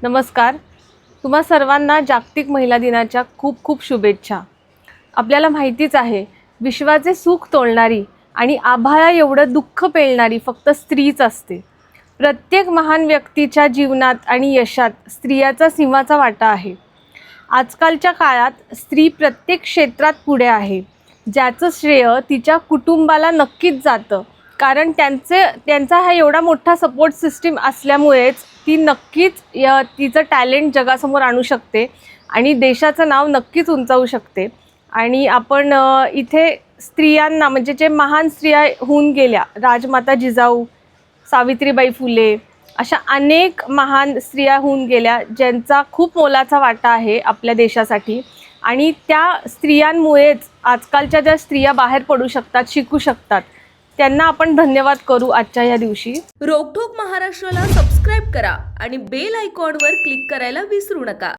नमस्कार. तुम्हा सर्वांना जागतिक महिला दिनाच्या खूप खूप शुभेच्छा. आपल्याला माहितीच आहे, विश्वाचे सुख तोलणारी आणि आभाळा एवढं दुःख पेलणारी फक्त स्त्रीच असते. प्रत्येक महान व्यक्तीच्या जीवनात आणि यशात स्त्रियाचा सिंहाचा वाटा आहे. आजकालच्या काळात स्त्री प्रत्येक क्षेत्रात पुढे आहे, ज्याचं श्रेय तिच्या कुटुंबाला नक्कीच जातं. कारण त्यांचा हा एवढा मोठा सपोर्ट सिस्टीम असल्यामुळेच ती नक्कीच तिचं टॅलेंट जगासमोर आणू शकते आणि देशाचं नाव नक्कीच उंचावू शकते. आणि आपण इथे स्त्रियांना म्हणजे जे महान स्त्रिया होऊन गेल्या, राजमाता जिजाऊ, सावित्रीबाई फुले, अशा अनेक महान स्त्रिया होऊन गेल्या ज्यांचा खूप मोलाचा वाटा आहे आपल्या देशासाठी. आणि त्या स्त्रियांमुळेच आजकालच्या ज्या स्त्रिया बाहेर पडू शकतात, शिकू शकतात, त्यांना आपण धन्यवाद करू आजच्या या दिवशी. रोकठोक महाराष्ट्राला सबस्क्राईब करा आणि बेल आयकॉनवर क्लिक करायला विसरू नका.